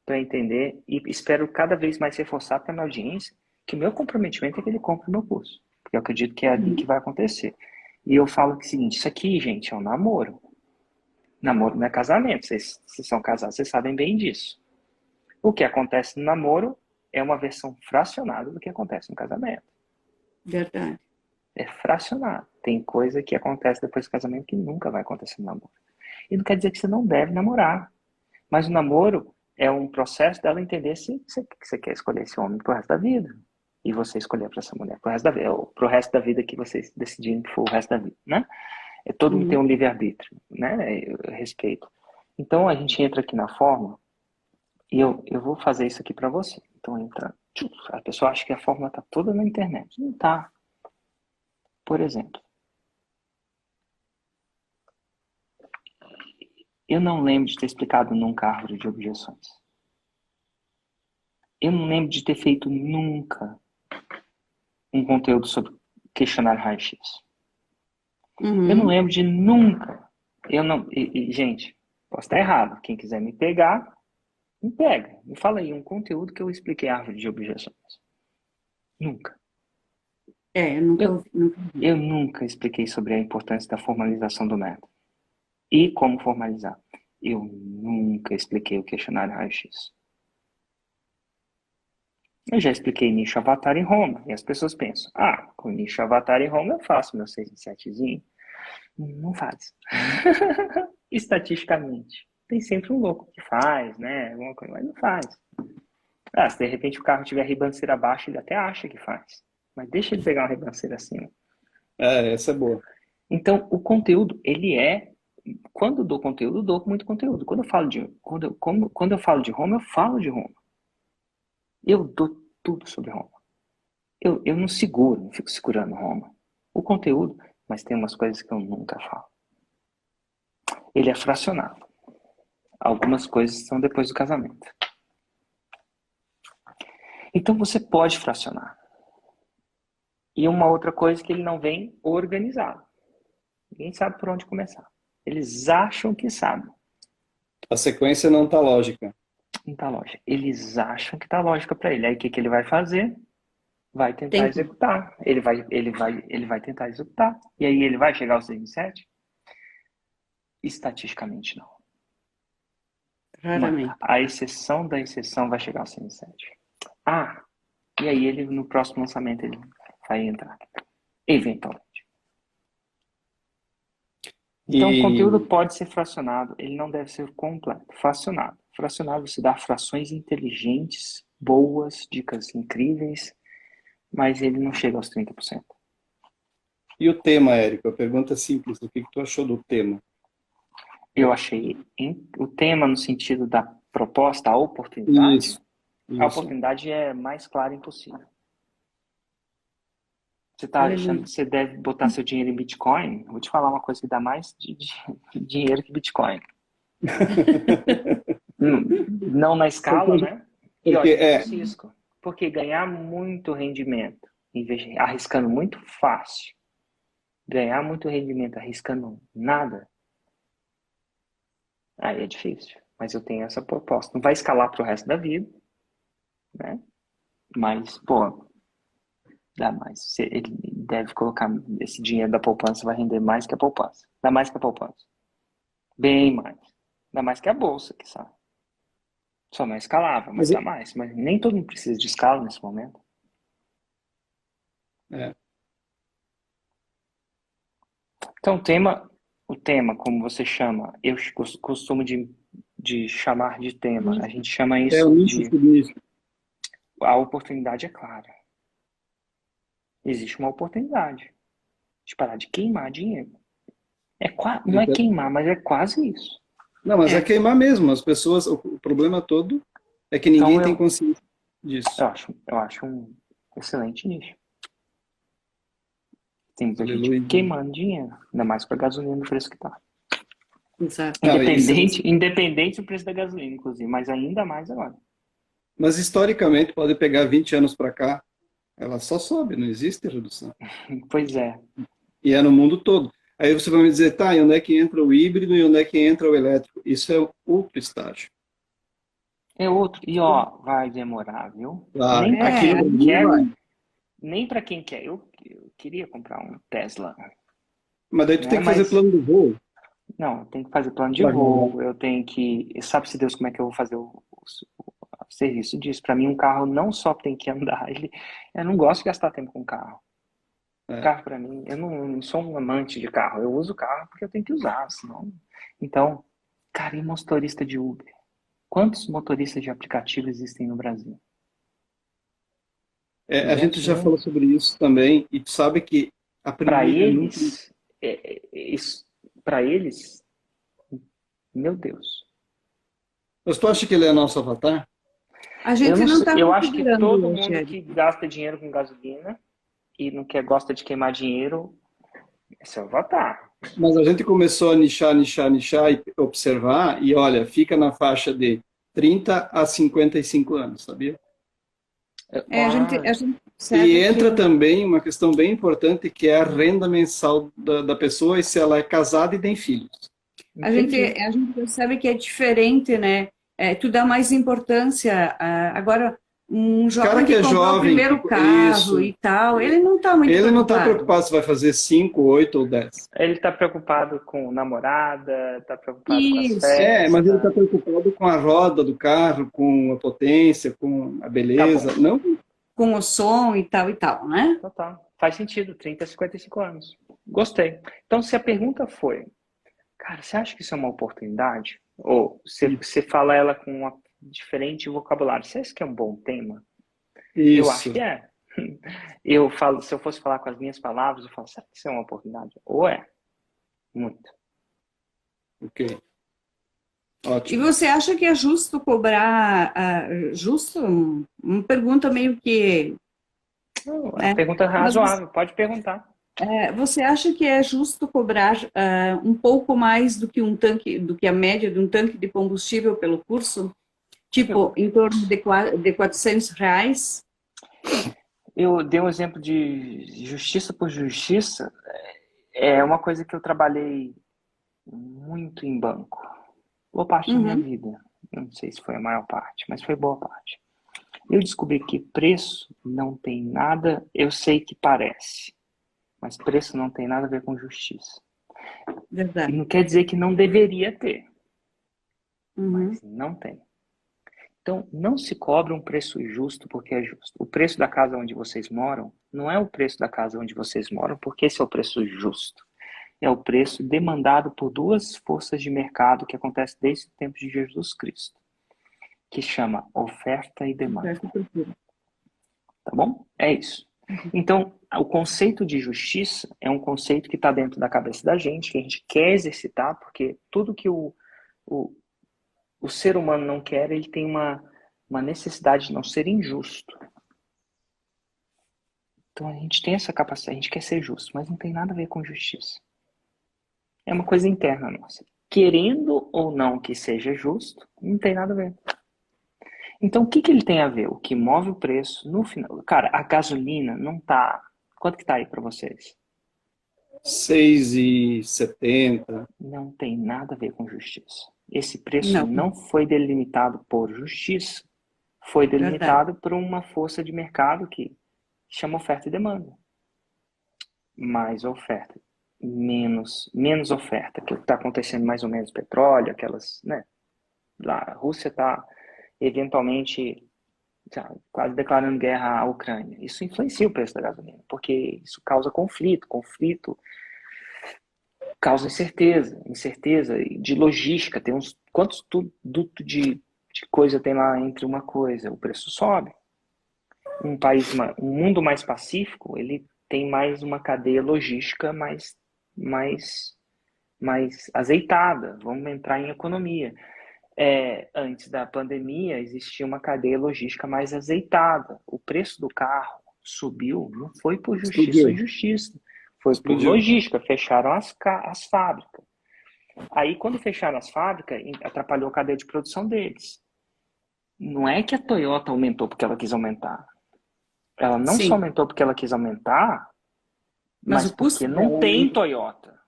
para entender. E espero cada vez mais reforçar para minha audiência que o meu comprometimento é que ele compre o meu curso. Porque eu acredito que é ali que vai acontecer. E eu falo que é o seguinte: isso aqui, gente, é um namoro. Namoro não é casamento. Vocês são casados, vocês sabem bem disso. O que acontece no namoro é uma versão fracionada do que acontece no casamento. Verdade. É fracionado. Tem coisa que acontece depois do casamento que nunca vai acontecer no namoro. E não quer dizer que você não deve namorar. Mas o namoro é um processo dela entender se você quer escolher esse homem pro resto da vida. E você escolher para essa mulher pro resto da vida. Ou pro resto da vida que vocês decidirem que for o resto da vida, né? Todo mundo tem Uhum. um livre-arbítrio, né? Eu respeito. Então a gente entra aqui na fórmula e eu vou fazer isso aqui para você. Então entra. A pessoa acha que a fórmula tá toda na internet. Não tá. Por exemplo, eu não lembro de ter explicado nunca a árvore de objeções. Eu não lembro de ter feito nunca um conteúdo sobre questionário raio-x. Eu não Uhum. lembro de nunca. Eu não. Gente, posso estar errado. Quem quiser me pegar, me pega. Me fala aí um conteúdo que eu expliquei a árvore de objeções. Nunca. Eu nunca Eu, ouvi, nunca vi. eu nunca expliquei sobre a importância da formalização do método. E como formalizar. Eu nunca expliquei o questionário raio-x. Eu já expliquei nicho avatar em Roma. E as pessoas pensam, com nicho avatar em Roma eu faço meu 6 em 7zinho. Não faz. Estatisticamente. Tem sempre um louco que faz, né? Alguma coisa, mas não faz. Se de repente o carro tiver ribanceira abaixo, ele até acha que faz. Mas deixa ele pegar uma ribanceira acima. Essa é boa. Então, o conteúdo, ele é. Quando eu dou conteúdo, eu dou muito conteúdo. Quando eu falo de Roma, eu falo de Roma. Eu dou tudo sobre Roma. Eu não seguro, não fico segurando Roma. O conteúdo, mas tem umas coisas que eu nunca falo. Ele é fracionado. Algumas coisas são depois do casamento. Então você pode fracionar. E uma outra coisa que ele não vem organizado. Ninguém sabe por onde começar. Eles acham que sabem. A sequência não está lógica. Não tá lógica. Eles acham que tá lógica para ele. Aí o que ele vai fazer? Vai tentar executar. Ele vai tentar executar. E aí ele vai chegar aos 6.7? Estatisticamente não. Raramente. A exceção da exceção vai chegar aos 6.7. E aí ele no próximo lançamento ele vai entrar. Eventualmente. Então o conteúdo pode ser fracionado, ele não deve ser completo. Fracionado. Fracionado você dá frações inteligentes, boas, dicas incríveis, mas ele não chega aos 30%. E o tema, Érico? A pergunta simples, o que tu achou do tema? Eu achei o tema no sentido da proposta, a oportunidade. Isso. A oportunidade é mais clara impossível. Você está achando que você deve botar seu dinheiro em Bitcoin? Vou te falar uma coisa que dá mais de dinheiro que Bitcoin. Não na escala, né? E olha, risco. Porque ganhar muito rendimento, arriscando muito fácil, ganhar muito rendimento arriscando nada, aí é difícil. Mas eu tenho essa proposta. Não vai escalar para o resto da vida, né? Mas, pô, dá mais. Ele deve colocar esse dinheiro da poupança, vai render mais que a poupança. Dá mais que a poupança. Bem mais. Dá mais que a bolsa, que sabe. Só não escalava, mas dá mais. Mas nem todo mundo precisa de escala nesse momento. Então, o tema, como você chama, eu costumo de chamar de tema. A gente chama isso de... A oportunidade é clara. Existe uma oportunidade de parar de queimar dinheiro. Não é queimar, mas é quase isso. Não, mas é queimar mesmo. As pessoas, o problema todo é que ninguém tem consciência disso. Eu acho um excelente nicho. Tem muita gente queimando dinheiro, ainda mais para a gasolina do preço que está. Exato. Independente do preço da gasolina, inclusive, mas ainda mais agora. Mas historicamente, pode pegar 20 anos para cá, ela só sobe, não existe redução. Pois é. E é no mundo todo. Aí você vai me dizer, tá, e onde é que entra o híbrido e onde é que entra o elétrico? Isso é outro estágio. É outro. E ó, vai demorar, viu? Claro. Nem para quem quer. Eu queria comprar um Tesla. Mas daí tu tem que fazer plano de voo. Não, eu tenho que fazer plano de voo. Eu tenho que... Sabe-se Deus como é que eu vou fazer o serviço disso. Para mim, um carro não só tem que andar. Eu não gosto de gastar tempo com carro. Carro, para mim, eu não sou um amante de carro. Eu uso carro porque eu tenho que usar, senão... Então, cara, e motorista de Uber? Quantos motoristas de aplicativo existem no Brasil? A gente já falou sobre isso também, e tu sabe que a primeira... Para eles, meu Deus. Mas tu acha que ele é nosso avatar? A gente não está Eu acho que todo mundo que gasta dinheiro com gasolina e não gosta de queimar dinheiro, é seu avatar. Mas a gente começou a nichar e observar, e olha, fica na faixa de 30 a 55 anos, sabia? A gente e entra também uma questão bem importante, que é a renda mensal da pessoa e se ela é casada e tem filhos. A gente percebe que é diferente, né? Tu dá mais importância. Agora, um jovem que comprou o primeiro carro e tal, ele não está muito preocupado. Ele não está preocupado se vai fazer 5, 8 ou 10. Ele está preocupado com namorada, está preocupado com as festas. Mas ele está preocupado com a roda do carro, com a potência, com a beleza. Não com o som e tal, né? Total. Faz sentido, 30 a 55 anos. Gostei. Então, se a pergunta foi, cara, você acha que isso é uma oportunidade? Ou você fala ela com uma diferente vocabulário. Você acha que é um bom tema? Isso. Eu acho que é. Eu falo, se eu fosse falar com as minhas palavras, eu falo, será que isso é uma oportunidade? Ou é? Muito. Ok. Ótimo. E você acha que é justo cobrar, justo? Uma pergunta meio que A né? pergunta é Mas razoável, pode perguntar. você acha que é justo cobrar um pouco mais do que um tanque, do que a média de um tanque de combustível pelo curso? Tipo, em torno de R$ 400? Eu dei um exemplo de justiça por justiça. É uma coisa que eu trabalhei muito em banco. Boa parte da minha Uhum, vida. Não sei se foi a maior parte, mas foi boa parte. Eu descobri que preço não tem nada, eu sei que parece, mas preço não tem nada a ver com justiça. E verdade. não quer dizer que não deveria ter, Uhum, mas não tem. Então, não se cobra um preço justo porque é justo. O preço da casa onde vocês moram não é o preço da casa onde vocês moram porque esse é o preço justo. É o preço demandado por duas forças de mercado que acontece desde o tempo de Jesus Cristo, que chama oferta e demanda. certo, procura. Tá bom? É isso. Então, o conceito de justiça é um conceito que está dentro da cabeça da gente, que a gente quer exercitar, porque tudo que o, o ser humano não quer, ele tem uma necessidade de não ser injusto. Então, a gente tem essa capacidade, a gente quer ser justo, mas não tem nada a ver com justiça. É uma coisa interna nossa. Querendo ou não que seja justo, não tem nada a ver. Então, o que ele tem a ver? O que move o preço no final? Cara, a gasolina não tá. Quanto que tá aí para vocês? 6,70. Não tem nada a ver com justiça. Esse preço Não, não foi delimitado por justiça, foi verdade. delimitado por uma força de mercado que chama oferta e demanda. Mais oferta, menos oferta, que está acontecendo mais ou menos petróleo, aquelas, né? Lá, a Rússia está eventualmente quase declarando guerra à Ucrânia. Isso influencia o preço da gasolina, porque isso causa conflito, conflito causa incerteza de logística, tem uns quantos dutos de coisa tem lá entre uma coisa, o preço sobe. Um mundo mais pacífico, ele tem mais uma cadeia logística mais, mais azeitada. Vamos entrar em economia. Antes da pandemia, existia uma cadeia logística mais azeitada. O preço do carro subiu, não foi por justiça ou Explodiu. injustiça, foi por Explodiu. logística, fecharam as fábricas. Aí, quando fecharam as fábricas, atrapalhou a cadeia de produção deles. Não é que a Toyota aumentou porque ela quis aumentar. Ela não só Sim, aumentou porque ela quis aumentar, mas mas o porque custo não dela tem aumenta. Toyota.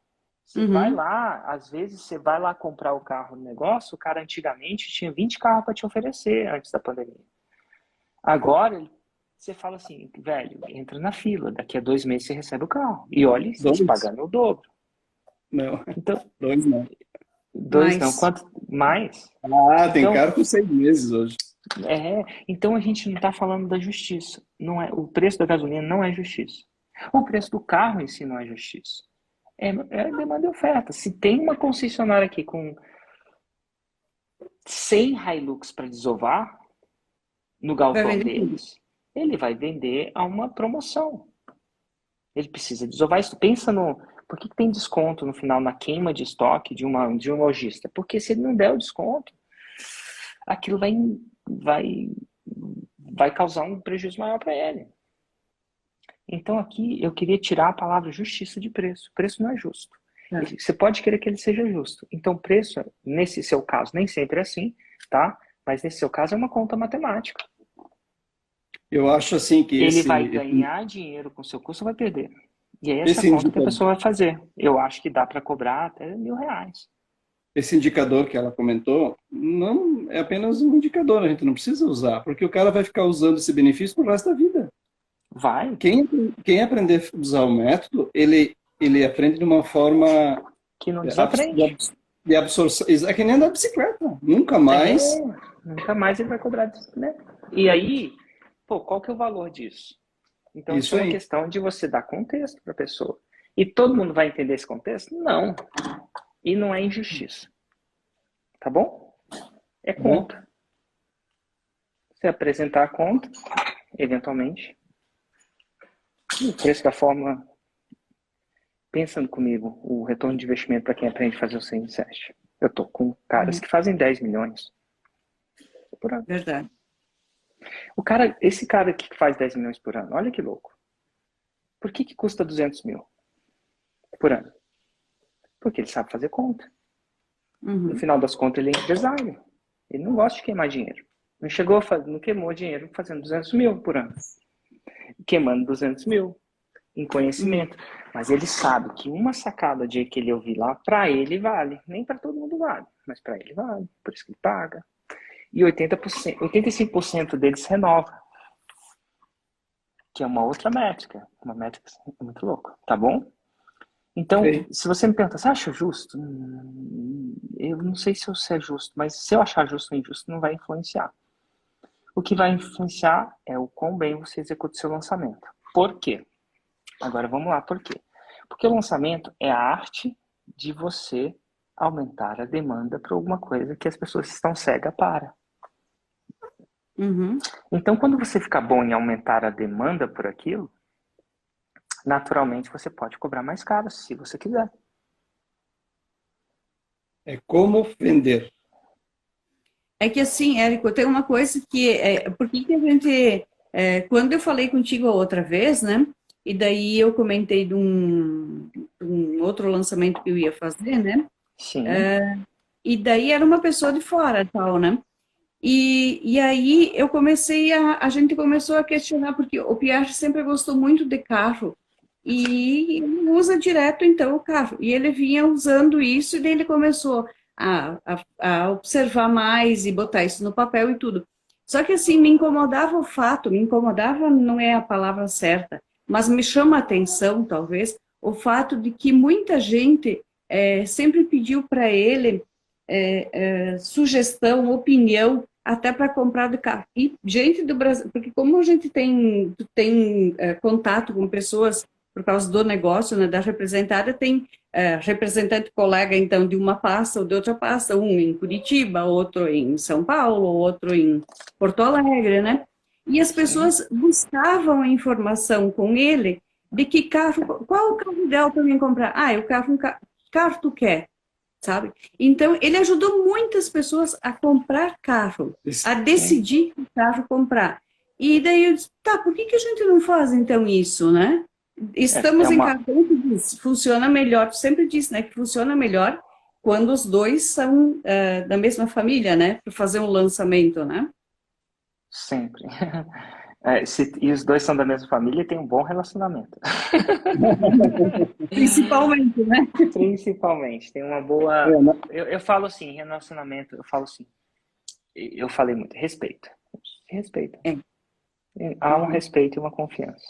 Você vai Uhum, lá, às vezes você vai lá comprar o carro no negócio, o cara antigamente tinha 20 carros para te oferecer antes da pandemia. Agora, você fala assim, velho, entra na fila, daqui a 2 meses você recebe o carro. E olha, te Dois? pagando o dobro. Não, Então, dois não. dois não, mas, quanto mais? Ah, tem Então, cara com 6 meses hoje. então a gente não está falando da justiça. Não é, o preço da gasolina não é justiça. O preço do carro em si não é justiça. É demanda e oferta. Se tem uma concessionária aqui com 100 Hilux para desovar no vai galpão vender tudo. deles, ele vai vender a uma promoção. Ele precisa desovar isso. Pensa no. Por que tem desconto no final na queima de estoque de um lojista? Porque se ele não der o desconto, aquilo vai, vai causar um prejuízo maior para ele. Então aqui eu queria tirar a palavra justiça de preço. Preço não é justo. Tá. Você pode querer que ele seja justo. Então preço, nesse seu caso, nem sempre é assim, tá? Mas nesse seu caso é uma conta matemática. Eu acho assim que Ele vai esse, ganhar dinheiro com o seu custo ou vai perder? E é essa esse conta que a indicador, pessoa vai fazer. Eu acho que dá para cobrar até R$ 1.000. esse indicador que ela comentou não é apenas um indicador, a gente não precisa usar, porque o cara vai ficar usando esse benefício pro resto da vida. Vai, Quem aprender a usar o método, ele aprende de uma forma que não abs- de desaprende. abs- de absorção. É que nem andar de bicicleta. Nunca É, mais. nunca mais ele vai cobrar, né? E aí, pô, qual que é o valor disso? Então, isso é Isso uma aí. questão de você dar contexto para a pessoa. E todo mundo vai entender esse contexto? Não. E não é injustiça. Tá bom? É Tá bom? conta. Você apresentar a conta, eventualmente. O preço da forma. Pensando comigo, o retorno de investimento para quem aprende a fazer o CN7. Eu tô com caras Uhum, que fazem 10 milhões. Por ano. verdade. Esse cara que faz 10 milhões por ano, olha que louco. Por que custa 200 mil por ano? Porque ele sabe fazer conta. No final das contas, ele é empresário. Ele não gosta de queimar dinheiro. Não queimou dinheiro fazendo 200 mil por ano. Queimando 200 mil em conhecimento. Mas ele sabe que uma sacada de que ele ouvir lá, para ele vale. Nem para todo mundo vale, mas para ele vale. Por isso que ele paga. E 85% deles renova. Que é uma outra métrica. Uma métrica muito louca. Tá bom? Então, se você me pergunta, você acha justo? Eu não sei se é justo, mas se eu achar justo ou injusto, não vai influenciar. O que vai influenciar é o quão bem você executa o seu lançamento. Por quê? Agora vamos lá, por quê? Porque o lançamento é a arte de você aumentar a demanda para alguma coisa que as pessoas estão cegas para. Então, quando você fica bom em aumentar a demanda por aquilo, naturalmente você pode cobrar mais caro, se você quiser. É como vender. É que assim, Érico, tem uma coisa que... por que a gente... quando eu falei contigo a outra vez, né? E daí eu comentei de um outro lançamento que eu ia fazer, né? Sim. E daí era uma pessoa de fora, tal, né? E aí eu comecei a gente começou a questionar, porque o Pierre sempre gostou muito de carro, e ele usa direto, então, o carro. E ele vinha usando isso, e daí ele começou a observar mais e botar isso no papel e tudo. Só que, assim, me incomodava não é a palavra certa, mas me chama a atenção, talvez, o fato de que muita gente sempre pediu para ele sugestão, opinião, até para comprar do carro. E gente do Brasil, porque como a gente tem contato com pessoas por causa do negócio, né, da representada, tem representante colega, então, de uma pasta ou de outra pasta, um em Curitiba, outro em São Paulo, outro em Porto Alegre, né? E as pessoas buscavam a informação com ele de que carro, qual o carro ideal para mim comprar? Carro tu quer, sabe? Então, ele ajudou muitas pessoas a comprar carro, a decidir que carro comprar. E daí eu disse, tá, por que a gente não faz, então, isso, né? Estamos em casa, funciona melhor, tu sempre disse, né, que funciona melhor quando os dois são da mesma família, né, para fazer um lançamento, né? Sempre. E os dois são da mesma família e tem um bom relacionamento. Principalmente, né? Principalmente, tem uma boa... Eu falo assim, relacionamento, eu falei muito, respeito. Respeito. Há um respeito e uma confiança.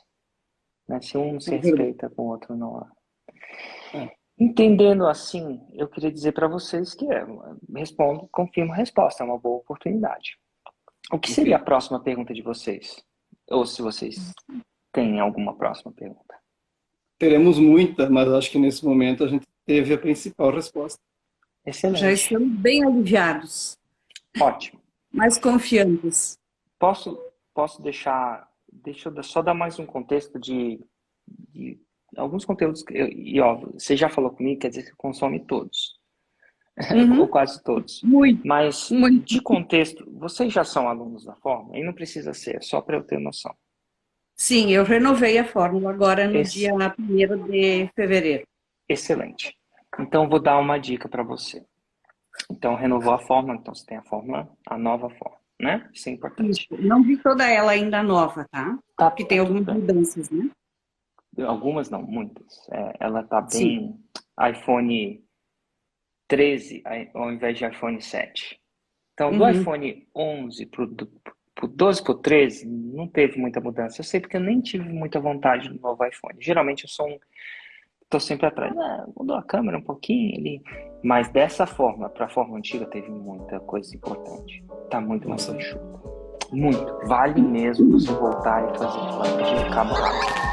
Né? Se um se respeita com o outro, não há. Entendendo assim, eu queria dizer para vocês que confirmo a resposta, é uma boa oportunidade. O que seria a próxima pergunta de vocês? Ou se vocês têm alguma próxima pergunta? Teremos muita, mas acho que nesse momento a gente teve a principal resposta. Excelente. Já estamos bem aliviados. Ótimo. Mais confiantes. Posso deixa eu só dar mais um contexto de alguns conteúdos e óbvio, você já falou comigo, quer dizer que consome todos. Ou quase todos. Muito. Mas, de contexto, vocês já são alunos da Fórmula? E não precisa ser, só para eu ter noção. Sim, eu renovei a Fórmula agora no dia 1º de fevereiro. Excelente. Então, vou dar uma dica para você. Então, renovou a Fórmula, então você tem a nova Fórmula, né? Isso é importante. Isso. Não vi toda ela ainda nova, tá? Porque tem algumas mudanças, né? Algumas não, muitas. Ela tá bem iPhone 13 ao invés de iPhone 7. Então, do iPhone 11 pro 12 pro 13, não teve muita mudança. Eu sei porque eu nem tive muita vontade do novo iPhone. Geralmente eu tô sempre atrás. Mudou a câmera um pouquinho ali. Mas dessa forma, para a forma antiga, teve muita coisa importante. Tá muito mais enxuto. Muito. Vale mesmo você voltar e fazer de cabo rápido.